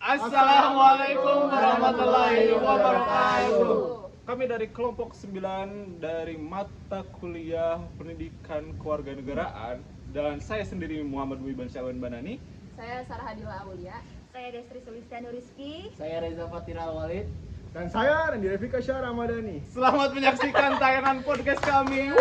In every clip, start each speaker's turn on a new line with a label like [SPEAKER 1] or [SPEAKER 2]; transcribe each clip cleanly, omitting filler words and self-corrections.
[SPEAKER 1] Assalamualaikum warahmatullahi wabarakatuh.
[SPEAKER 2] Kami dari kelompok 9 dari mata kuliah Pendidikan Kewarganegaraan dan saya sendiri Muhammad Wiban Syawan Banani.
[SPEAKER 3] Saya Sarah Hadila Aulia.
[SPEAKER 4] Saya Destri Sulistiano Rizky.
[SPEAKER 5] Saya Reza Fatira Walid.
[SPEAKER 1] Dan saya Randy Rafika Syah Ramadhani.
[SPEAKER 2] Selamat menyaksikan tayangan podcast kami.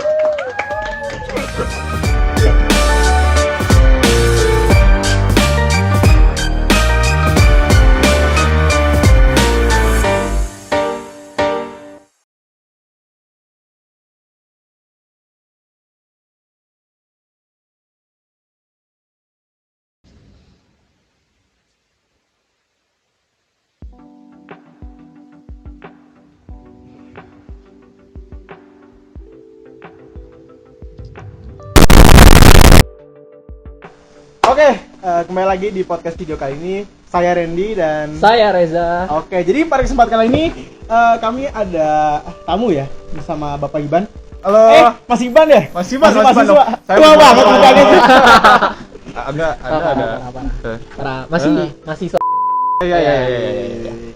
[SPEAKER 1] Oke, kembali lagi di podcast video kali ini. Saya Randy dan
[SPEAKER 5] Saya Reza.
[SPEAKER 1] Oke, jadi pada kesempatan kali ini kami ada tamu ya bersama Bapak Iban. Halo. Mas Iban ya?
[SPEAKER 2] Mas Iban, Mas Iban
[SPEAKER 1] mahasiswa.
[SPEAKER 2] dong. Saya
[SPEAKER 1] Tua
[SPEAKER 2] Mas
[SPEAKER 1] banget
[SPEAKER 2] Iban.
[SPEAKER 1] mukanya.
[SPEAKER 2] Ada.
[SPEAKER 5] Parah, masih
[SPEAKER 2] Iya.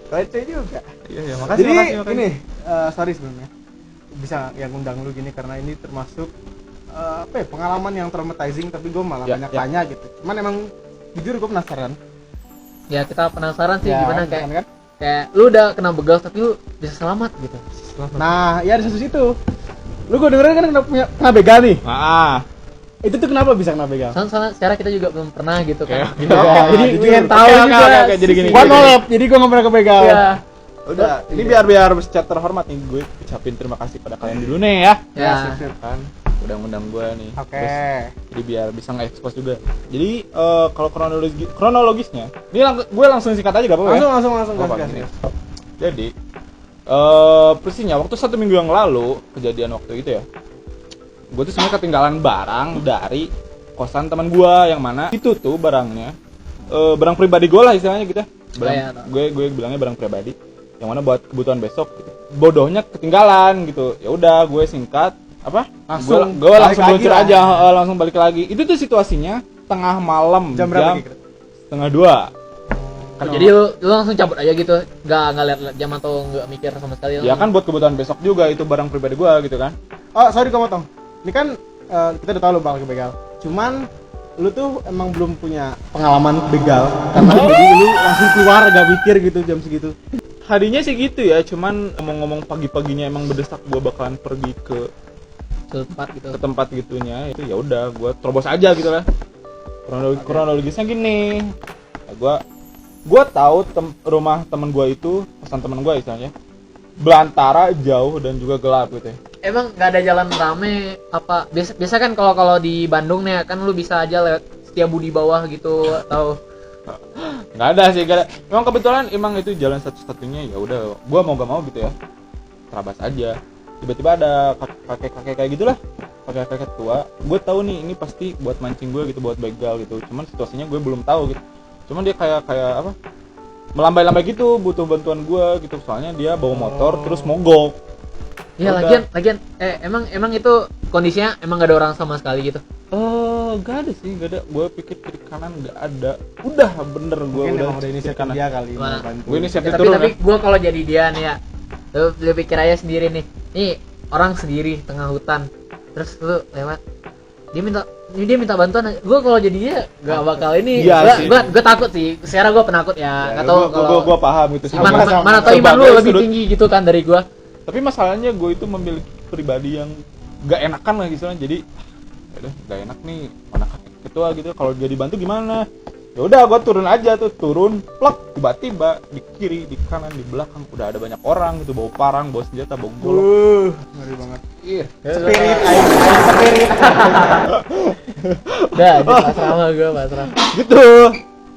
[SPEAKER 1] Kece juga.
[SPEAKER 2] Iya,
[SPEAKER 1] Jadi ini sorry sebelumnya bisa yang undang lu gini karena ini termasuk pengalaman yang traumatizing, tapi gue malah banyak tanya gitu. Cuman emang jujur gue penasaran.
[SPEAKER 5] Ya kita penasaran sih
[SPEAKER 1] Ya,
[SPEAKER 5] gimana
[SPEAKER 1] kan?
[SPEAKER 5] kayak lu udah kena begal tapi lu bisa selamat gitu.
[SPEAKER 1] Nah, ya di situ. Lu gue dengerin kan kena begal nih. Itu tuh kenapa bisa kena begal?
[SPEAKER 5] Soalnya secara kita juga belum pernah gitu kan.
[SPEAKER 2] Oke.
[SPEAKER 1] Jadi
[SPEAKER 2] jujur.
[SPEAKER 1] pengen tahu
[SPEAKER 2] Oke,
[SPEAKER 1] juga.
[SPEAKER 2] oke, jadi gini.
[SPEAKER 1] Gua nolep, jadi gue nggak pernah ke begal.
[SPEAKER 5] Iya.
[SPEAKER 2] Udah, ini biar secara terhormat nih gue ucapin terima kasih pada kalian dulu nih ya.
[SPEAKER 5] Ya.
[SPEAKER 1] Sip.
[SPEAKER 2] Kan udah ngundang gue nih.
[SPEAKER 1] Oke.
[SPEAKER 2] Terus, jadi biar bisa nge-expose juga. Jadi kalau kronologisnya, ini gue langsung singkat aja gak apa-apa ya?
[SPEAKER 1] Langsung
[SPEAKER 2] Apa,
[SPEAKER 1] gas.
[SPEAKER 2] gini. Jadi persisnya waktu 1 minggu yang lalu kejadian waktu itu ya, gue tuh sebenarnya ketinggalan barang dari kosan teman gue yang mana itu tuh barangnya barang pribadi gue lah istilahnya gitu ya. Gue bilangnya barang pribadi yang mana buat kebutuhan besok gitu. Bodohnya ketinggalan gitu. Ya udah gue singkat
[SPEAKER 1] Langsung
[SPEAKER 2] gue langsung
[SPEAKER 1] balik
[SPEAKER 2] meluncur
[SPEAKER 1] lagi
[SPEAKER 2] aja,
[SPEAKER 1] lah.
[SPEAKER 2] langsung balik lagi. Itu tuh situasinya tengah malam
[SPEAKER 1] Jam berapa kira?
[SPEAKER 2] 1:30.
[SPEAKER 5] Jadi lu langsung cabut aja gitu, nggak lihat jam atau nggak mikir sama sekali.
[SPEAKER 2] Ya kan buat kebutuhan besok juga itu barang pribadi gue gitu kan.
[SPEAKER 1] Oh, sorry gue potong. Ini kan kita udah tahu lu bakal ke begal. Cuman lu tuh emang belum punya pengalaman begal karena jadi lu langsung keluar gak mikir gitu jam segitu.
[SPEAKER 2] Hadinya sih gitu ya, cuman ngomong-ngomong pagi-paginya emang berdesak gue bakalan pergi ke
[SPEAKER 5] tempat gitu.
[SPEAKER 2] tempat gitunya. Itu ya udah gue terobos aja gitu lah. Kronologisnya gini. Gue tahu rumah temen gue itu, kosan temen gue istilahnya belantara, jauh dan juga gelap gitu ya.
[SPEAKER 5] Emang nggak ada jalan rame apa? Biasa kan kalau di Bandung nih kan lu bisa aja lewat Setiabudi bawah gitu atau
[SPEAKER 2] Nggak ada sih, nggak ada. Emang kebetulan itu jalan satu-satunya, ya udah gue mau gak mau gitu ya terabas aja. Tiba-tiba ada kakek-kakek kayak gitulah, kakek-kakek tua. Gue tahu nih ini pasti buat mancing gue gitu, buat begal gitu. Cuman situasinya gue belum tahu gitu. Cuman dia kayak apa, melambai-lambai gitu, butuh bantuan gue gitu. Soalnya dia bawa motor terus mogok.
[SPEAKER 5] ya
[SPEAKER 2] Udah.
[SPEAKER 5] lagian emang itu kondisinya emang gak ada orang sama sekali gitu.
[SPEAKER 2] Gak ada sih, gak ada. Gue pikir kiri kanan gak ada. Udah bener gue
[SPEAKER 1] Mungkin
[SPEAKER 2] udah
[SPEAKER 1] emang udah inisiatif
[SPEAKER 2] kanan.
[SPEAKER 1] dia kali mau
[SPEAKER 5] Wah.
[SPEAKER 1] bantu.
[SPEAKER 2] Gue inisiatif
[SPEAKER 5] tapi
[SPEAKER 2] turun
[SPEAKER 5] tapi
[SPEAKER 2] ya.
[SPEAKER 5] gue kalau jadi dia nih ya, lu pikir aja sendiri nih orang sendiri tengah hutan terus lu lewat, dia minta bantuan. Gue kalau jadi dia gak bakal ini.
[SPEAKER 2] Iya sih.
[SPEAKER 5] Gue takut sih, secara gue penakut ya. Nggak tahu kalau
[SPEAKER 2] gue paham itu.
[SPEAKER 5] mana tahu iman lu
[SPEAKER 2] Sebagai
[SPEAKER 5] lebih
[SPEAKER 2] sudut-
[SPEAKER 5] tinggi gitu kan dari gue.
[SPEAKER 2] Tapi masalahnya gue itu memiliki pribadi yang gak enakan lah gitu. Jadi udah gak enak nih anak ketua gitu, kalau dia dibantu gimana. Ya udah gue turun aja tuh, plek, tiba-tiba di kiri, di kanan, di belakang udah ada banyak orang gitu, bawa parang, bawa senjata, bawa golok.
[SPEAKER 1] Ngeri banget.
[SPEAKER 2] Iya.
[SPEAKER 1] Spirit, air spirit.
[SPEAKER 5] Udah, itu pasrah sama gue, pasrah.
[SPEAKER 2] Gitu.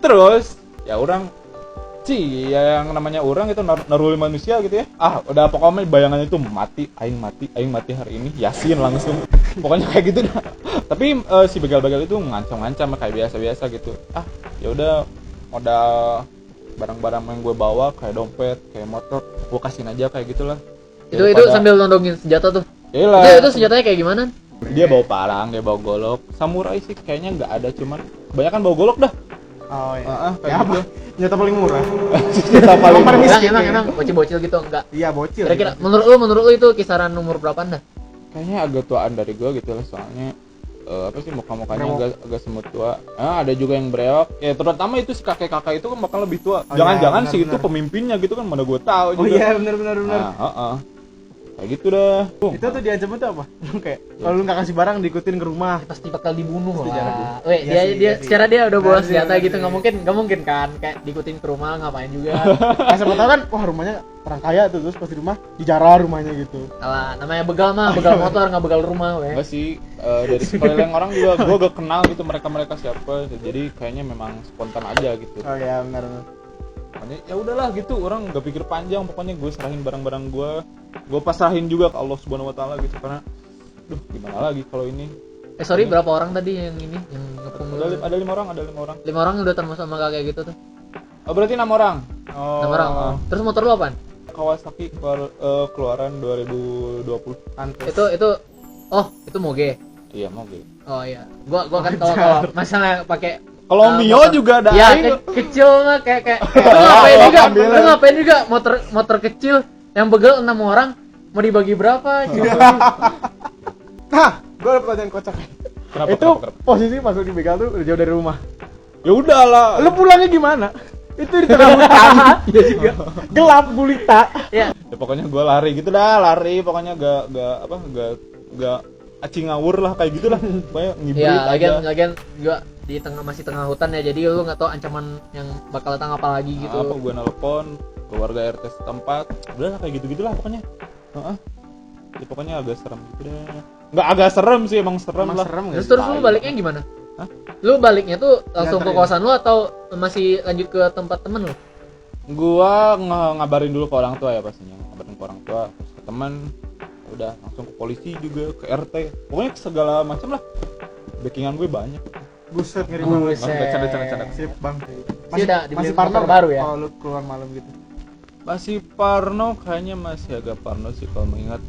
[SPEAKER 2] Terus ya orang ya yang namanya orang itu naruli manusia gitu ya. Udah pokoknya bayangannya itu aing mati hari ini, yasin langsung. Pokoknya kayak gitu dah. Tapi si begal-begal itu ngancam-ngancam kayak biasa-biasa gitu. Ya udah modal barang-barang yang gue bawa kayak dompet, kayak motor, gue kasihin aja kayak gitulah.
[SPEAKER 5] Itu sambil nondongin senjata tuh.
[SPEAKER 2] Yalah.
[SPEAKER 5] Itu senjatanya kayak gimana?
[SPEAKER 2] Dia bawa parang, dia bawa golok. Samurai sih kayaknya nggak ada, cuman kebanyakan bawa golok dah.
[SPEAKER 1] Oh iya.
[SPEAKER 2] Kayak
[SPEAKER 1] Ya apa?
[SPEAKER 2] gitu.
[SPEAKER 1] Nyata paling murah.
[SPEAKER 2] Kita paling
[SPEAKER 1] Paling
[SPEAKER 5] Emang,
[SPEAKER 1] miskin
[SPEAKER 5] emang,
[SPEAKER 1] ya.
[SPEAKER 5] emang bocil-bocil gitu enggak?
[SPEAKER 1] Iya bocil.
[SPEAKER 5] Kira-kira
[SPEAKER 1] gitu.
[SPEAKER 5] menurut lu itu kisaran umur berapa anda?
[SPEAKER 2] kayaknya agak tuaan dari gua gitu lah, soalnya apa sih muka-mukanya
[SPEAKER 1] Brewok.
[SPEAKER 2] agak semut tua. Ada juga yang brewok. Ya terutama itu si kakek-kakek itu kan bakal lebih tua.
[SPEAKER 1] Oh,
[SPEAKER 2] Jangan-jangan
[SPEAKER 1] iya,
[SPEAKER 2] sih itu
[SPEAKER 1] benar-benar.
[SPEAKER 2] pemimpinnya gitu kan, mana gua tahu
[SPEAKER 1] Oh
[SPEAKER 2] juga.
[SPEAKER 1] iya benar.
[SPEAKER 2] Nah, kayak gitu dah.
[SPEAKER 1] Itu tuh diancam itu apa? Lu kayak kalau lu nggak kasih barang diikutin ke rumah.
[SPEAKER 5] Pasti bakal dibunuh
[SPEAKER 1] Pasti
[SPEAKER 5] lah.
[SPEAKER 1] jarak.
[SPEAKER 5] Weh,
[SPEAKER 1] Iya
[SPEAKER 5] dia
[SPEAKER 1] sih,
[SPEAKER 5] dia
[SPEAKER 1] iya sih.
[SPEAKER 5] secara dia udah bawa
[SPEAKER 1] Benar sih,
[SPEAKER 5] senjata
[SPEAKER 1] benar
[SPEAKER 5] gitu,
[SPEAKER 1] sih.
[SPEAKER 5] nggak mungkin kan kayak diikutin ke rumah ngapain juga.
[SPEAKER 1] Nah, siapa tahu kan wah rumahnya orang kaya tuh, terus pas di rumah dijarah rumahnya gitu.
[SPEAKER 5] Alah, namanya begal mah, begal motor nggak begal rumah, weh.
[SPEAKER 2] Enggak sih, dari sekeliling orang juga gua gak kenal gitu mereka siapa. Jadi kayaknya memang spontan aja gitu.
[SPEAKER 1] Oh iya benar.
[SPEAKER 2] Makanya ya udahlah gitu, orang nggak pikir panjang, pokoknya gue serahin barang-barang gue pasrahin juga ke Allah Subhanahu Wa Taala gitu, karena gimana lagi kalau ini.
[SPEAKER 5] Sorry, berapa orang tadi yang ini yang ngepung lu?
[SPEAKER 2] Ada 5 orang.
[SPEAKER 5] 5 orang udah termasuk sama kayak gitu tuh.
[SPEAKER 2] Oh, berarti 6 orang.
[SPEAKER 5] 6 orang. Terus motor lu apaan?
[SPEAKER 2] Kawasaki keluaran 2020.
[SPEAKER 1] Pantes.
[SPEAKER 5] Itu moge.
[SPEAKER 2] Iya, mau gitu.
[SPEAKER 5] Oh iya. Gua kan kalau masalah pakai
[SPEAKER 2] Kalau Mio
[SPEAKER 5] motor-
[SPEAKER 2] juga ada.
[SPEAKER 5] Ya,
[SPEAKER 2] aing.
[SPEAKER 5] kecil mah kayak lu ngapain juga motor kecil yang begal 6 orang mau dibagi berapa?
[SPEAKER 1] Nah, gue ada pertanyaan kocak.
[SPEAKER 2] Kenapa,
[SPEAKER 1] Itu
[SPEAKER 2] kenapa?
[SPEAKER 1] posisi pas lu dibegal tuh udah jauh dari rumah.
[SPEAKER 2] Ya udahlah.
[SPEAKER 1] Lu pulangnya gimana? Itu di tengah hutan. Iya juga. Gelap gulita.
[SPEAKER 5] Ya,
[SPEAKER 2] Ya pokoknya gue lari gitu dah, pokoknya gak acing ngawur lah kayak gitu lah. Pokoknya ngibrit
[SPEAKER 5] ya
[SPEAKER 2] aja.
[SPEAKER 5] lagian juga di masih tengah hutan ya, jadi lu nggak tahu ancaman yang bakal datang apa lagi gitu.
[SPEAKER 2] Apa gue nelpon keluarga RT setempat, udah lah kayak gitu lah pokoknya. Ya pokoknya agak serem gitu dah. Nggak agak serem sih, emang serem
[SPEAKER 1] Emang
[SPEAKER 2] lah.
[SPEAKER 1] serem nggak
[SPEAKER 5] Terus
[SPEAKER 1] sih?
[SPEAKER 5] terus lu baliknya gimana?
[SPEAKER 2] Hah?
[SPEAKER 5] Lu baliknya tuh langsung ke
[SPEAKER 1] Nganterin.
[SPEAKER 5] kosan lu atau masih lanjut ke tempat temen lu?
[SPEAKER 2] Gua ngabarin dulu ke orang tua ya pastinya, ngabarin ke orang tua, terus ke teman, udah langsung ke polisi juga, ke RT, pokoknya segala macam lah. Backingan gue banyak.
[SPEAKER 1] Buset ngeri
[SPEAKER 5] Oh,
[SPEAKER 1] banget.
[SPEAKER 5] buset.
[SPEAKER 2] Canda.
[SPEAKER 1] Sip, Bang.
[SPEAKER 5] Sih udah dibeliin
[SPEAKER 1] Masih parno
[SPEAKER 5] motor baru ya?
[SPEAKER 1] Kalau lu keluar malam gitu.
[SPEAKER 2] Masih parno, kayaknya masih agak parno sih kalau mengingat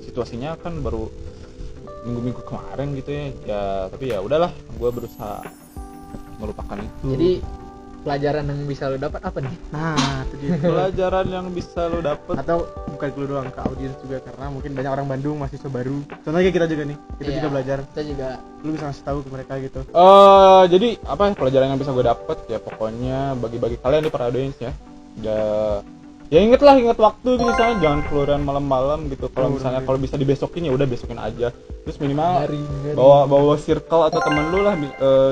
[SPEAKER 2] situasinya kan baru minggu-minggu kemarin gitu ya. Ya tapi ya udahlah, gue berusaha melupakan itu.
[SPEAKER 5] Jadi pelajaran yang bisa lu dapat apa nih?
[SPEAKER 1] Nah, itu dia.
[SPEAKER 2] Pelajaran yang bisa lo dapet.
[SPEAKER 1] Atau bukan lu doang, ke audiens juga, karena mungkin banyak orang Bandung mahasiswa baru. Contohnya kita juga nih, kita
[SPEAKER 5] Iya,
[SPEAKER 1] juga belajar.
[SPEAKER 5] Kita juga
[SPEAKER 1] Lu bisa ngasih tahu ke mereka gitu.
[SPEAKER 2] Jadi apa pelajaran yang bisa gue dapet ya, pokoknya bagi-bagi kalian nih para audiens ya. Ya inget waktu gitu, misalnya jangan keluaran malam-malam gitu. Kalau misalnya kalau bisa dibesokin ya udah besokin aja. Terus minimal bawa circle atau temen lu lah,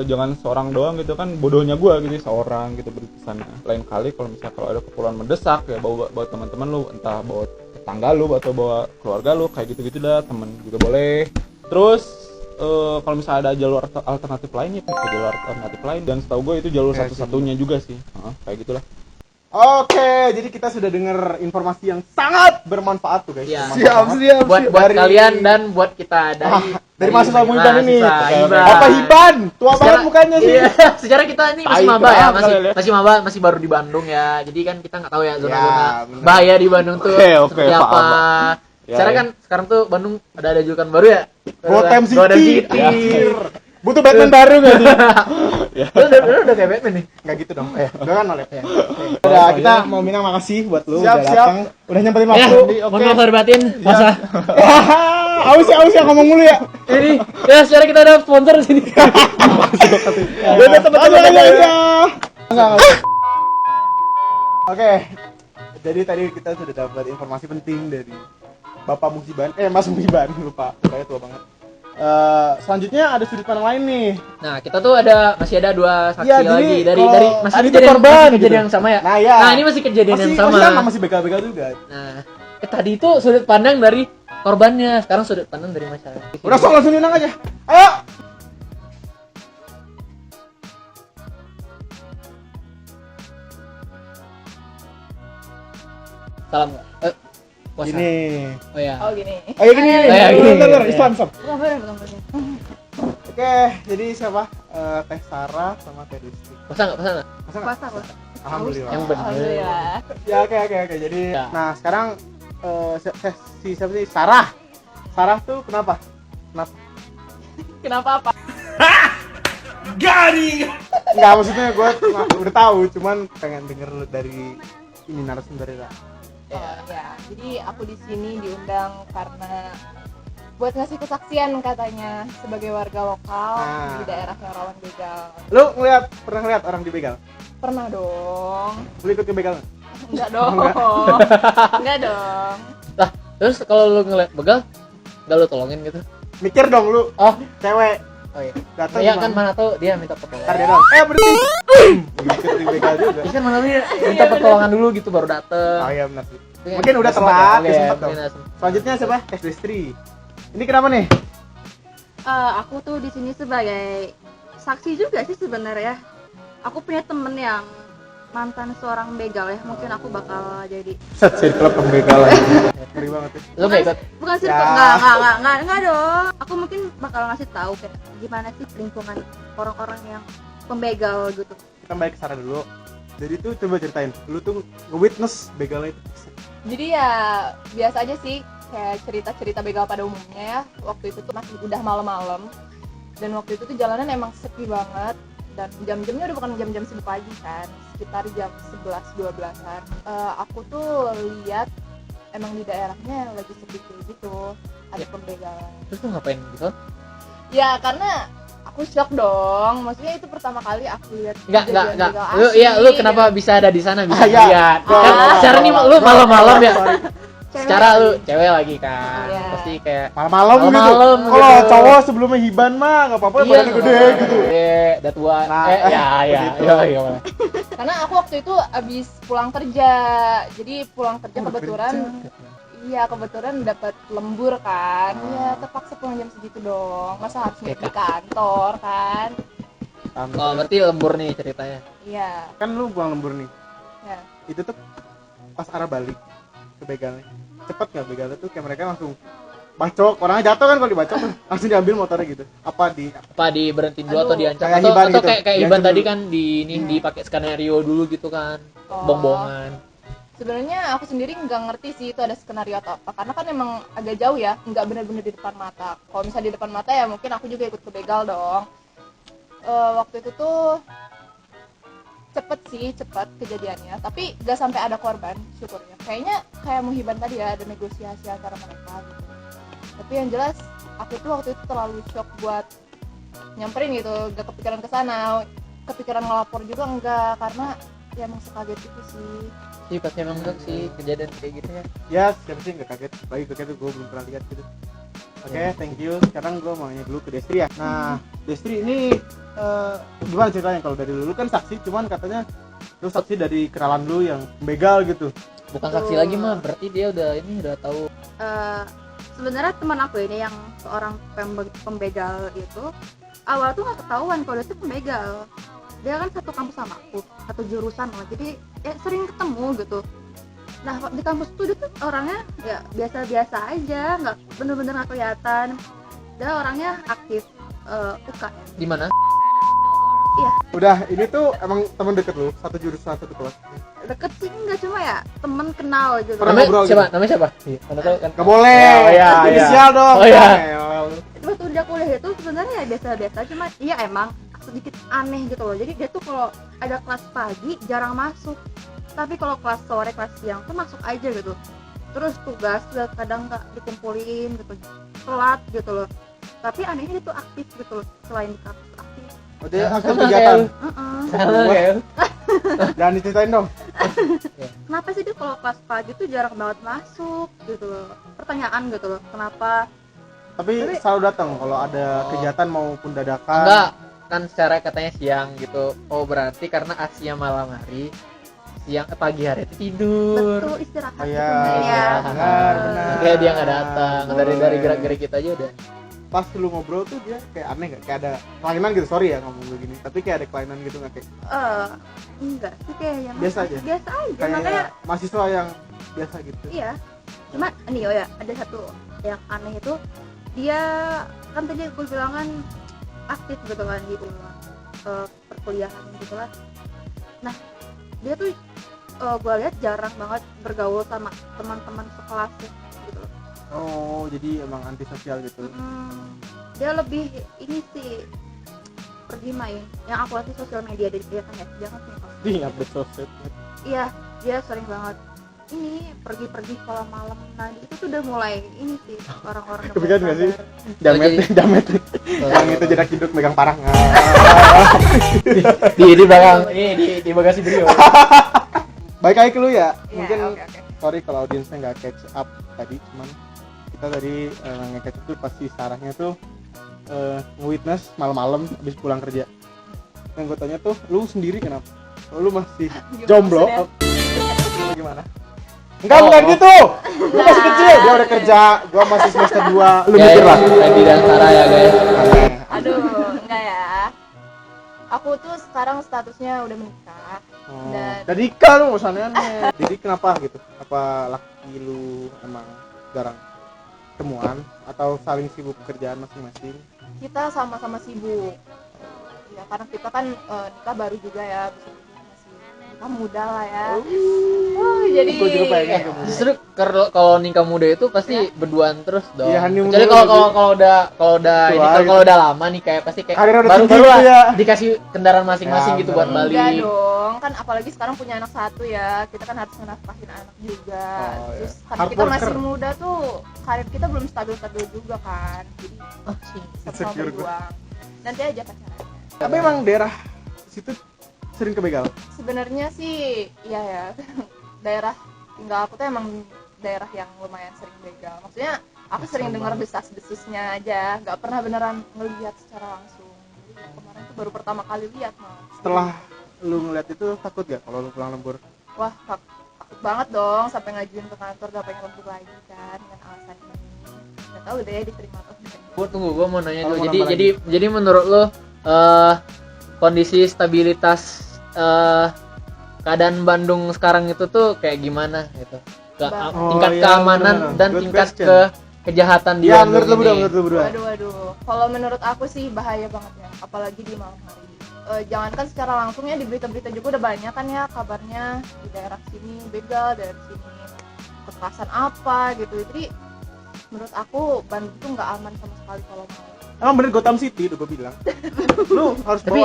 [SPEAKER 2] jangan seorang doang gitu kan, bodohnya gua gitu seorang gitu pergi ke sana. Lain kali kalau misalnya kalau ada keperluan mendesak ya bawa teman-teman lu, entah bawa tetangga lu atau bawa keluarga lu, kayak gitu-gitu dah, temen juga boleh. Terus kalau misalnya ada jalur alternatif lain ya pakai jalur alternatif lain, dan setahu gue itu jalur
[SPEAKER 1] Ya,
[SPEAKER 2] satu-satunya juga sih. Kayak gitulah.
[SPEAKER 1] Oke, jadi kita sudah dengar informasi yang sangat bermanfaat tuh guys.
[SPEAKER 5] Iya.
[SPEAKER 1] Siap.
[SPEAKER 5] buat kalian dan buat kita
[SPEAKER 1] dari mahasiswa Muiban ini.
[SPEAKER 5] Hiban.
[SPEAKER 1] Apa Hiban? Tua banget mukanya sih.
[SPEAKER 5] Iya, secara kita ini masih
[SPEAKER 2] Tai
[SPEAKER 5] maba ya,
[SPEAKER 2] kenapa
[SPEAKER 5] masih
[SPEAKER 2] kalian ya?
[SPEAKER 5] masih maba, masih baru di Bandung ya. Jadi kan kita nggak tahu ya zona-zona
[SPEAKER 1] Ya, bener.
[SPEAKER 5] bahaya di Bandung tuh
[SPEAKER 2] Oke,
[SPEAKER 5] seperti apa.
[SPEAKER 2] paham. Ya,
[SPEAKER 5] Secara
[SPEAKER 2] ya.
[SPEAKER 5] kan sekarang tuh Bandung ada julukan baru ya.
[SPEAKER 1] Gotham City.
[SPEAKER 5] Gotham City.
[SPEAKER 1] Ya. Butuh Batman baru gak nih?
[SPEAKER 5] Lu udah kayak Batman nih.
[SPEAKER 1] Gak gitu dong. Udah kan oleh.
[SPEAKER 5] Ya.
[SPEAKER 1] Udah, kita mau bilang makasih buat lu
[SPEAKER 2] Siap,
[SPEAKER 1] udah
[SPEAKER 2] siap.
[SPEAKER 1] datang, udah nyempetin
[SPEAKER 5] Ya,
[SPEAKER 1] waktu.
[SPEAKER 5] mohon maaf lahir batin, masa.
[SPEAKER 1] Aus ya ngomong mulu ya.
[SPEAKER 5] Ini ya secara kita ada sponsor di sini.
[SPEAKER 1] Udah teman-teman aja. Enggak. Oke. Jadi tadi kita sudah dapat informasi penting dari Bapak Musiban, Mas Musiban, lupa. Saya tua banget. Selanjutnya ada sudut pandang lain nih.
[SPEAKER 5] Nah, kita tuh masih ada 2 saksi
[SPEAKER 1] Iya, jadi
[SPEAKER 5] lagi dari
[SPEAKER 1] kalau
[SPEAKER 5] masih
[SPEAKER 1] tadi itu
[SPEAKER 5] kejadian,
[SPEAKER 1] korban
[SPEAKER 5] masih kejadian
[SPEAKER 1] gitu.
[SPEAKER 5] yang sama ya.
[SPEAKER 1] Nah, iya.
[SPEAKER 5] Nah, ini masih kejadian yang sama.
[SPEAKER 1] Masih begal-begal juga.
[SPEAKER 5] Nah, tadi itu sudut pandang dari korbannya, sekarang sudut pandang dari masyarakat.
[SPEAKER 1] Udah sok langsung diundang aja. Ayo.
[SPEAKER 5] Salam. Puasa.
[SPEAKER 1] Ini.
[SPEAKER 5] Oh ya.
[SPEAKER 3] Oh gini.
[SPEAKER 1] Ayo gini.
[SPEAKER 5] Ayo, gini.
[SPEAKER 1] Bentar, Islam.
[SPEAKER 3] Bukan bener.
[SPEAKER 1] Oke, jadi siapa? Teh Sarah sama Teh Rizky.
[SPEAKER 5] Puasa enggak? Puasa enggak?
[SPEAKER 1] Masa nggak?
[SPEAKER 3] Puasa puasa.
[SPEAKER 1] Alhamdulillah.
[SPEAKER 5] Yang benar.
[SPEAKER 3] Alhamdulillah.
[SPEAKER 1] Ya, oke. Jadi,
[SPEAKER 5] Ya.
[SPEAKER 1] nah sekarang siapa sih? Sarah. Sarah tuh kenapa?
[SPEAKER 3] Kenapa apa?
[SPEAKER 1] Enggak, maksudnya gue udah tahu, cuman pengen denger dari ini narasumbernya.
[SPEAKER 3] Oh ya, jadi aku di sini diundang karena buat ngasih kesaksian katanya sebagai warga lokal di daerah yang rawan begal.
[SPEAKER 1] Lu pernah ngeliat orang dibegal?
[SPEAKER 3] Pernah dong.
[SPEAKER 1] Lu ikut ke begal?
[SPEAKER 3] Enggak dong. Enggak dong.
[SPEAKER 5] Lah, terus kalau lu ngeliat begal, enggak lu tolongin gitu?
[SPEAKER 1] Mikir dong lu,
[SPEAKER 5] Oh,
[SPEAKER 1] cewek
[SPEAKER 5] oh iya.
[SPEAKER 1] datang
[SPEAKER 5] Iya kan mana tahu dia minta pertolongan.
[SPEAKER 1] Ntar dia dong, berhenti. Ikut di begal juga.
[SPEAKER 5] Iya kan mana tahu dia minta pertolongan dulu gitu baru dateng.
[SPEAKER 1] Oh iya benar sih.
[SPEAKER 5] Tapi kan
[SPEAKER 1] Mungkin udah
[SPEAKER 5] nggak sempat
[SPEAKER 1] telat,
[SPEAKER 5] ya?
[SPEAKER 1] dia
[SPEAKER 5] Oke,
[SPEAKER 1] sempat dong.
[SPEAKER 5] mungkin nggak sempat.
[SPEAKER 1] Selanjutnya siapa? Destri. Ini kenapa nih?
[SPEAKER 4] Aku tuh di sini sebagai saksi juga sih sebenarnya. Aku punya temen yang mantan seorang begal ya. Mungkin aku bakal jadi
[SPEAKER 1] Set circle pembegalan. Ngeri banget ya.
[SPEAKER 5] Lu nggak ikut?
[SPEAKER 4] bukan sih
[SPEAKER 1] Ya.
[SPEAKER 4] enggak dong. Aku mungkin bakal ngasih tahu kayak gimana sih lingkungan orang-orang yang pembegal gitu.
[SPEAKER 1] Kita balik ke Sarah dulu. Jadi tuh coba ceritain, lu tuh nge-witness begalnya itu.
[SPEAKER 3] Jadi ya biasa aja sih kayak cerita-cerita begal pada umumnya ya. Waktu itu tuh masih udah malam-malam dan waktu itu tuh jalanan emang sepi banget dan jam-jamnya udah bukan jam-jam sibuk lagi kan, sekitar jam 11-12an. Aku tuh lihat emang di daerahnya lagi sepi kayak gitu, ada pembegalan.
[SPEAKER 5] Terus lu ngapain gitu?
[SPEAKER 3] Ya karena aku shock dong, maksudnya itu pertama kali aku lihat
[SPEAKER 5] Enggak.
[SPEAKER 3] kejadian begal
[SPEAKER 5] Lu
[SPEAKER 3] asli.
[SPEAKER 5] iya, lu kenapa bisa ada di sana bisa
[SPEAKER 1] Iya.
[SPEAKER 5] lihat?
[SPEAKER 1] Oh.
[SPEAKER 5] Kan secara nih lu malam-malam ya.
[SPEAKER 4] Cewek
[SPEAKER 5] Secara lu
[SPEAKER 4] lagi.
[SPEAKER 5] cewek lagi kan.
[SPEAKER 3] Iya.
[SPEAKER 5] Pasti kayak
[SPEAKER 1] Malam-malam gitu.
[SPEAKER 5] Malam-malam
[SPEAKER 1] Kalau
[SPEAKER 5] gitu.
[SPEAKER 1] cowok sebelumnya hiban mah enggak apa-apa, badannya gede gitu.
[SPEAKER 5] Gede, datuan.
[SPEAKER 1] Nah,
[SPEAKER 5] Ya.
[SPEAKER 1] begitu.
[SPEAKER 3] Karena aku waktu itu abis pulang kerja, jadi pulang kerja kebetulan kebetulan dapat lembur kan. Ya terpaksa pulang jam segitu dong, masa harus di kantor kan.
[SPEAKER 5] Oh, berarti lembur nih ceritanya.
[SPEAKER 3] Iya.
[SPEAKER 1] Kan lu pulang lembur nih.
[SPEAKER 3] Ya.
[SPEAKER 1] Itu tuh pas arah balik ke begalnya. Cepet nggak begalnya tuh kayak mereka langsung bacok, orangnya jatuh kan kalau dibacok tuh langsung diambil motornya gitu. Apa
[SPEAKER 5] Apa berhentiin dulu
[SPEAKER 3] Aduh.
[SPEAKER 5] atau diancam
[SPEAKER 1] Kayak
[SPEAKER 5] atau
[SPEAKER 1] Hiban gitu.
[SPEAKER 5] kayak Iban
[SPEAKER 1] Diancam
[SPEAKER 5] tadi
[SPEAKER 1] dulu.
[SPEAKER 5] kan dipakai skenario dulu gitu kan.
[SPEAKER 3] Oh.
[SPEAKER 5] Bong-bongan.
[SPEAKER 3] Sebenarnya aku sendiri nggak ngerti sih itu ada skenario atau apa, karena kan emang agak jauh ya, nggak benar-benar di depan mata. Kalau misalnya di depan mata ya mungkin aku juga ikut ke begal dong. Waktu itu tuh cepet kejadiannya, tapi nggak sampai ada korban, syukurnya. Kayaknya kayak Muhiban tadi ya, ada negosiasi antara mereka gitu. Tapi yang jelas aku tuh waktu itu terlalu shock buat nyamperin gitu, gak kepikiran kesana, kepikiran ngelapor juga enggak, karena ya emang sekaget itu sih.
[SPEAKER 5] Sih pasti emang enggak sih kejadian kayak gitu ya.
[SPEAKER 1] Ya siapa sih nggak kaget, bagi kaget tuh gue belum pernah lihat gitu. Oke, thank you. Sekarang gue mau nanya dulu ke Destri ya. Nah, Destri ini gimana ceritanya? Kalau dari dulu kan saksi, cuman katanya lu saksi dari kenalan lu yang begal gitu.
[SPEAKER 5] Bukan saksi lagi mah, berarti dia udah tahu.
[SPEAKER 4] Sebenarnya teman aku ini yang seorang pembegal itu awal tuh nggak ketahuan kalau dia tuh pembegal. Dia kan satu kampus sama aku, satu jurusan lah, jadi ya sering ketemu gitu. Nah di kampus tuh dia tuh orangnya ya biasa-biasa aja, nggak bener-bener nggak kelihatan. Dia orangnya aktif UKM.
[SPEAKER 5] Di mana?
[SPEAKER 1] Udah, ini tuh emang temen deket lu, satu jurusan, satu kelas.
[SPEAKER 4] Deket sih enggak, cuma ya temen kenal gitu.
[SPEAKER 1] Pernah
[SPEAKER 5] Namanya
[SPEAKER 1] ngobrol
[SPEAKER 5] siapa?
[SPEAKER 1] gitu?
[SPEAKER 5] Namanya siapa? Iya, mana tahu kan.
[SPEAKER 1] Gak boleh,
[SPEAKER 5] Oh, iya.
[SPEAKER 1] inisial dong.
[SPEAKER 5] Oh, iya.
[SPEAKER 4] Waktu dia kuliah itu sebenarnya ya biasa-biasa, cuma iya emang sedikit aneh gitu loh. Jadi dia tuh kalau ada kelas pagi jarang masuk, tapi kalau kelas sore, kelas siang tuh masuk aja gitu. Terus tugas juga kadang nggak dikumpulin gitu, telat gitu loh. Tapi anehnya dia tuh aktif gitu loh, selain di kampus aktif.
[SPEAKER 1] Oh, dia aktif
[SPEAKER 5] Sama
[SPEAKER 1] kegiatan.
[SPEAKER 4] Heeh.
[SPEAKER 5] Sama kayak.
[SPEAKER 1] Jangan diceritain dong.
[SPEAKER 4] Kenapa sih dia kalau kelas pagi tuh jarang banget masuk gitu loh? Pertanyaan gitu loh, kenapa?
[SPEAKER 1] Tapi selalu datang kalau ada kegiatan maupun dadakan.
[SPEAKER 5] Enggak, kan secara katanya siang gitu. Oh, berarti karena aksinya malam hari, siang pagi hari itu tidur.
[SPEAKER 4] Betul, istirahat
[SPEAKER 1] Oh
[SPEAKER 4] gitu
[SPEAKER 1] iya,
[SPEAKER 4] sebenarnya.
[SPEAKER 1] benar.
[SPEAKER 5] Kayak dia nggak datang. Dari
[SPEAKER 1] Boleh.
[SPEAKER 5] gerak-gerik kita aja udah.
[SPEAKER 1] Pas lu ngobrol tuh dia kayak aneh gak? Kayak ada kelainan gitu, sorry ya ngomong begini. Tapi kayak ada kelainan gitu gak kayak?
[SPEAKER 4] Enggak sih kayaknya.
[SPEAKER 1] Biasa aja?
[SPEAKER 4] Biasa aja,
[SPEAKER 1] Kayak
[SPEAKER 4] makanya
[SPEAKER 1] mahasiswa yang biasa gitu.
[SPEAKER 4] iya. Cuma ini oh ya, ada satu yang aneh itu dia kan tadi gue bilang kan aktif gitu kan di perkuliahan gitu lah. Nah, dia tuh gue lihat jarang banget bergaul sama teman-teman sekelasnya gitu loh.
[SPEAKER 1] Oh, jadi emang antisosial gitu.
[SPEAKER 4] Dia lebih ini sih pergi main, yang aku lihat di sosial media dia kan ya, dia kan punya kelas.
[SPEAKER 1] Di update sosmed.
[SPEAKER 4] Iya, dia sering banget ini pergi-pergi kalau malam. Nah itu tuh udah mulai ini sih orang-orang udah mulai
[SPEAKER 1] Kepikiran nggak sih?
[SPEAKER 4] sadar.
[SPEAKER 1] Jamet,
[SPEAKER 5] Jadi-
[SPEAKER 1] jamet.
[SPEAKER 5] Oh,
[SPEAKER 1] Yang itu jarak hidup megang parang.
[SPEAKER 5] di belakang di bagasi beliau.
[SPEAKER 1] Baik lagi ke lu ya.
[SPEAKER 3] Iya,
[SPEAKER 1] Mungkin
[SPEAKER 3] oke.
[SPEAKER 1] sorry kalau audiensnya nggak catch up tadi, cuman kita tadi nge-catch up tuh pasti sarahnya tuh nge-witness malam-malam habis pulang kerja. Yang gue tanya tuh, lu sendiri kenapa? Lu masih
[SPEAKER 3] Gimana
[SPEAKER 1] jomblo?
[SPEAKER 3] maksudnya?
[SPEAKER 1] Gimana? Enggak, bukan gitu. Lu masih kecil, dia udah kerja, gua masih semester 2. Lu mikir lah.
[SPEAKER 5] Randy dan Sarah ya guys.
[SPEAKER 3] Aduh, enggak ya. Aku tuh sekarang statusnya udah menikah.
[SPEAKER 1] Dan nikah lu urusannya aneh. Jadi kenapa gitu? Apa laki lu emang jarang temuan atau saling sibuk kerjaan masing-masing?
[SPEAKER 3] Kita sama-sama sibuk. Ya karena kita kan nikah baru juga ya, bisa dibilang masih nikah muda lah ya. Jadi
[SPEAKER 1] Gua juga pengen kamu.
[SPEAKER 5] Justru kalau nikah muda itu pasti berduaan terus dong.
[SPEAKER 1] Iya, honeymoon
[SPEAKER 5] Kecuali
[SPEAKER 1] dulu
[SPEAKER 5] kalau udah
[SPEAKER 1] Tua
[SPEAKER 5] ini
[SPEAKER 1] gitu.
[SPEAKER 5] kalau udah lama nih kayak pasti kayak
[SPEAKER 1] Karirnya udah
[SPEAKER 5] baru
[SPEAKER 1] tinggi
[SPEAKER 5] lah
[SPEAKER 1] gitu ya.
[SPEAKER 5] dikasih kendaraan masing-masing
[SPEAKER 1] Ya,
[SPEAKER 5] gitu buat
[SPEAKER 1] bener.
[SPEAKER 5] balik.
[SPEAKER 3] enggak dong, kan apalagi sekarang punya anak satu ya, kita kan harus menafkahin anak juga.
[SPEAKER 1] Oh, iya.
[SPEAKER 3] Terus karena
[SPEAKER 1] Hard
[SPEAKER 3] kita
[SPEAKER 1] worker.
[SPEAKER 3] masih muda tuh, karir kita belum stabil-stabil juga kan. Jadi
[SPEAKER 5] Oh sih.
[SPEAKER 3] sama
[SPEAKER 1] Insecure
[SPEAKER 3] berjuang. Nanti aja pacarannya.
[SPEAKER 1] Tapi emang daerah situ sering kebegal.
[SPEAKER 3] Sebenarnya sih iya ya. Daerah tinggal aku tuh emang daerah yang lumayan sering begal. Maksudnya aku sering dengar desas-desusnya aja, nggak pernah beneran ngelihat secara langsung. Jadi kemarin tuh baru pertama kali lihat malah.
[SPEAKER 1] Setelah lu ngeliat itu takut gak kalau lu pulang lembur?
[SPEAKER 3] Wah, takut banget dong sampai ngajuin ke kantor gak pengen lembur lagi kan dengan alasan ini. Gak tahu deh diterima atau tidak.
[SPEAKER 5] Gua mau nanya
[SPEAKER 1] Kalau
[SPEAKER 5] tuh.
[SPEAKER 1] mau
[SPEAKER 5] Jadi
[SPEAKER 1] nambah
[SPEAKER 5] jadi menurut lo kondisi stabilitas keadaan Bandung sekarang itu tuh kayak gimana gitu? Tingkat
[SPEAKER 1] iya,
[SPEAKER 5] keamanan
[SPEAKER 1] bener-bener.
[SPEAKER 5] dan
[SPEAKER 1] Good
[SPEAKER 5] tingkat
[SPEAKER 1] question.
[SPEAKER 5] kejahatan di
[SPEAKER 1] Ya,
[SPEAKER 5] Bandung
[SPEAKER 1] menurut lu berdua,
[SPEAKER 5] ini.
[SPEAKER 1] menurut lu berdua.
[SPEAKER 3] Waduh. Kalau menurut aku sih bahaya banget ya, apalagi di malam hari. Jangankan secara langsung ya, di berita-berita juga udah banyak kan ya kabarnya di daerah sini begal, daerah sini kekerasan apa gitu. Jadi menurut aku Bandung tuh nggak aman sama sekali kalau malam.
[SPEAKER 1] Emang bener Gotham City udah gue bilang. Lu harus
[SPEAKER 5] Tapi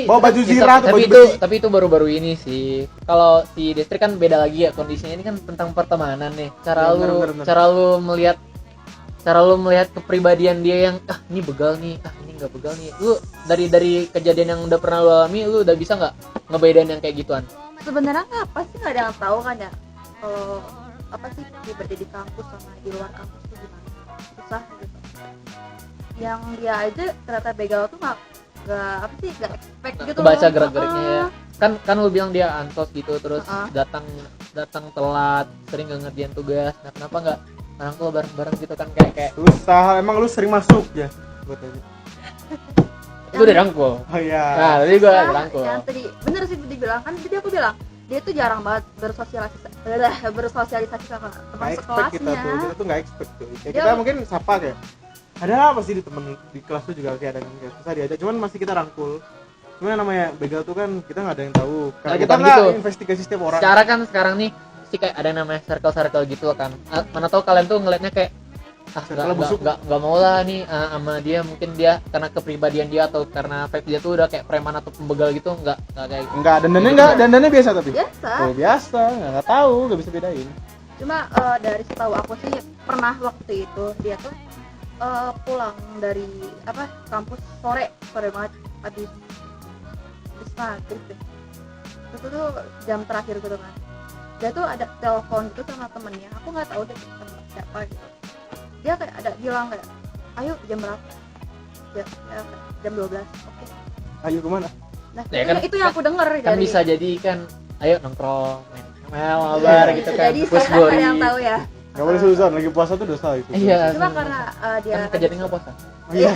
[SPEAKER 1] bawa baju zirah atau
[SPEAKER 5] tapi
[SPEAKER 1] baju
[SPEAKER 5] itu
[SPEAKER 1] besi.
[SPEAKER 5] tapi itu baru-baru ini sih. Kalau si Destri kan beda lagi ya kondisinya, ini kan tentang pertemanan nih.
[SPEAKER 1] Ya, bener.
[SPEAKER 5] Cara lu melihat kepribadian dia yang ini begal nih, ini nggak begal nih. Lu dari kejadian yang udah pernah lu alami, lu udah bisa nggak ngebedain yang kayak gituan?
[SPEAKER 4] Sebenarnya nggak pasti nggak ada yang tahu kan ya kalau apa sih pribadi di kampus sama di luar kampus tuh gimana, susah gitu. Yang dia aja ternyata begal tuh nggak nggak expect gitu loh.
[SPEAKER 5] Kebaca gerak-geriknya ya. Kan lu bilang dia ansos gitu, terus
[SPEAKER 4] Heeh.
[SPEAKER 5] datang telat, sering nggak ngerjain tugas. Nah, kenapa nggak orang tua bareng-bareng gitu kan, kayak
[SPEAKER 1] Susah, emang lu sering masuk ya? Gue tanya.
[SPEAKER 5] itu udah rangkul.
[SPEAKER 1] Oh iya.
[SPEAKER 5] Nah, tadi gua
[SPEAKER 4] Susah,
[SPEAKER 5] rangkul.
[SPEAKER 4] yang tadi bener sih dibilang kan, jadi aku bilang dia tuh jarang banget bersosialisasi sama
[SPEAKER 1] Nggak
[SPEAKER 4] teman
[SPEAKER 1] expect kita
[SPEAKER 4] sekolahnya.
[SPEAKER 1] tuh nggak expect tuh. Kayak
[SPEAKER 4] Dia-
[SPEAKER 1] kita mungkin sapa kayak ada apa sih di temen di kelas tuh juga kayak ada yang kayak susah diajak, cuman masih kita rangkul. Cuman yang namanya begal tuh kan kita nggak ada yang tahu. Karena
[SPEAKER 5] Nah,
[SPEAKER 1] kita
[SPEAKER 5] bukan
[SPEAKER 1] nggak
[SPEAKER 5] gitu.
[SPEAKER 1] investigasi setiap orang.
[SPEAKER 5] Secara kan sekarang nih pasti kayak ada yang namanya circle gitu kan. Mana tahu kalian tuh ngelihatnya kayak
[SPEAKER 1] Circle busuk.
[SPEAKER 5] nggak mau lah nih sama dia, mungkin dia karena kepribadian dia atau karena vibe dia tuh udah kayak preman atau pembegal gitu, nggak kayak gitu.
[SPEAKER 1] Enggak, dandannya biasa tapi.
[SPEAKER 4] Biasa.
[SPEAKER 1] Oh, biasa, nggak tahu, nggak bisa bedain.
[SPEAKER 4] Cuma dari setahu aku sih pernah waktu itu dia tuh pulang dari kampus sore banget habis maghrib deh. Terus itu tuh jam terakhir gitu kan. Dia tuh ada telepon gitu sama temennya. Aku nggak tahu deh sama siapa gitu. Dia kayak ada bilang kayak, ayo jam berapa? Ya, jam 12. Oke.
[SPEAKER 1] Ayo kemana?
[SPEAKER 4] Nah,
[SPEAKER 5] Ya kan,
[SPEAKER 4] itu yang aku denger
[SPEAKER 5] Kan
[SPEAKER 4] dari
[SPEAKER 5] bisa jadi kan, ayo nongkrong, main ML, mabar gitu kan.
[SPEAKER 4] jadi
[SPEAKER 5] Push
[SPEAKER 4] sekarang ada
[SPEAKER 5] glory.
[SPEAKER 4] yang tahu ya.
[SPEAKER 1] Nggak boleh suzon, lagi puasa tuh dosa itu.
[SPEAKER 5] Iya.
[SPEAKER 4] Cuma karena dia
[SPEAKER 5] Kan kejadian nggak puasa.
[SPEAKER 1] Oh, iya.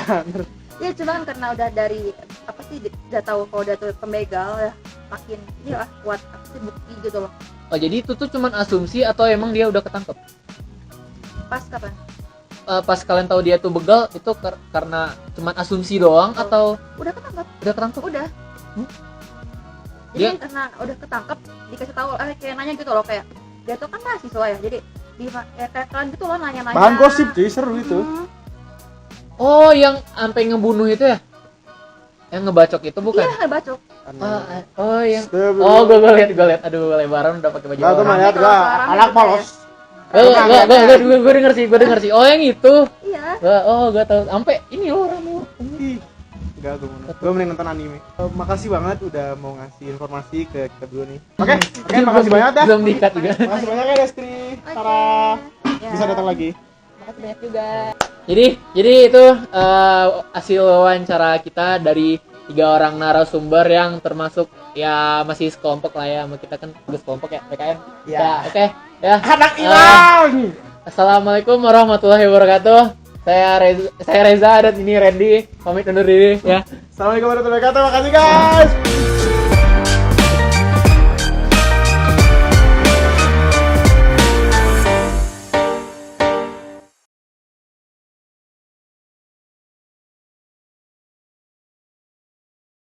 [SPEAKER 4] ya cuma kan karena udah dari apa sih udah tahu kalau dia tuh pembegal ya, makin ini lah kuat apa sih bukti gitu loh.
[SPEAKER 5] Oh jadi itu tuh cuman asumsi atau emang dia udah ketangkep?
[SPEAKER 4] Pas kapan?
[SPEAKER 5] Pas kalian tahu dia tuh begal itu karena cuman asumsi doang
[SPEAKER 4] Oh.
[SPEAKER 5] atau
[SPEAKER 4] Udah ketangkep?
[SPEAKER 5] udah ketangkep?
[SPEAKER 4] Udah.
[SPEAKER 5] Hmm?
[SPEAKER 4] Jadi
[SPEAKER 5] Dia-
[SPEAKER 4] karena udah ketangkep dikasih tahu kayak nanya gitu loh, kayak dia tuh kan mahasiswa ya, jadi kayak kalian gitu loh nanya-nanya.
[SPEAKER 1] Bahan gosip cuy, seru itu.
[SPEAKER 4] Hmm.
[SPEAKER 5] Oh yang sampai ngebunuh itu ya? Yang ngebacok itu bukan?
[SPEAKER 4] Iya, bacok.
[SPEAKER 5] Oh yang oh gue lihat aduh lebaran udah pakai baju
[SPEAKER 1] Nah, gue
[SPEAKER 5] orang.
[SPEAKER 1] lihat gua
[SPEAKER 4] Sekarang
[SPEAKER 1] anak
[SPEAKER 4] gitu
[SPEAKER 1] polos.
[SPEAKER 5] Gue denger sih itu.
[SPEAKER 4] Iya.
[SPEAKER 5] Gue tahu sampai ini loh rame loh.
[SPEAKER 1] Ih, enggak, gue mending nonton anime. Makasih banget udah mau ngasih informasi ke kita berdua nih. Oke, makasih banget ya.
[SPEAKER 5] Belum dikat juga.
[SPEAKER 1] Makasih banyak ya Destri, Sarah.
[SPEAKER 3] Ya.
[SPEAKER 1] Bisa datang lagi.
[SPEAKER 3] Makasih banyak juga.
[SPEAKER 5] Jadi itu hasil wawancara kita dari 3 orang narasumber yang termasuk ya masih sekelompok lah ya, sama kita kan juga sekelompok ya PKN.
[SPEAKER 1] Ya.
[SPEAKER 5] Ya, oke. Ya.
[SPEAKER 1] Anak hilang.
[SPEAKER 5] Assalamualaikum warahmatullahi wabarakatuh. Saya Reza dan ini Randy pamit undur diri ya.
[SPEAKER 1] Assalamualaikum warahmatullahi wabarakatuh. Makasih guys.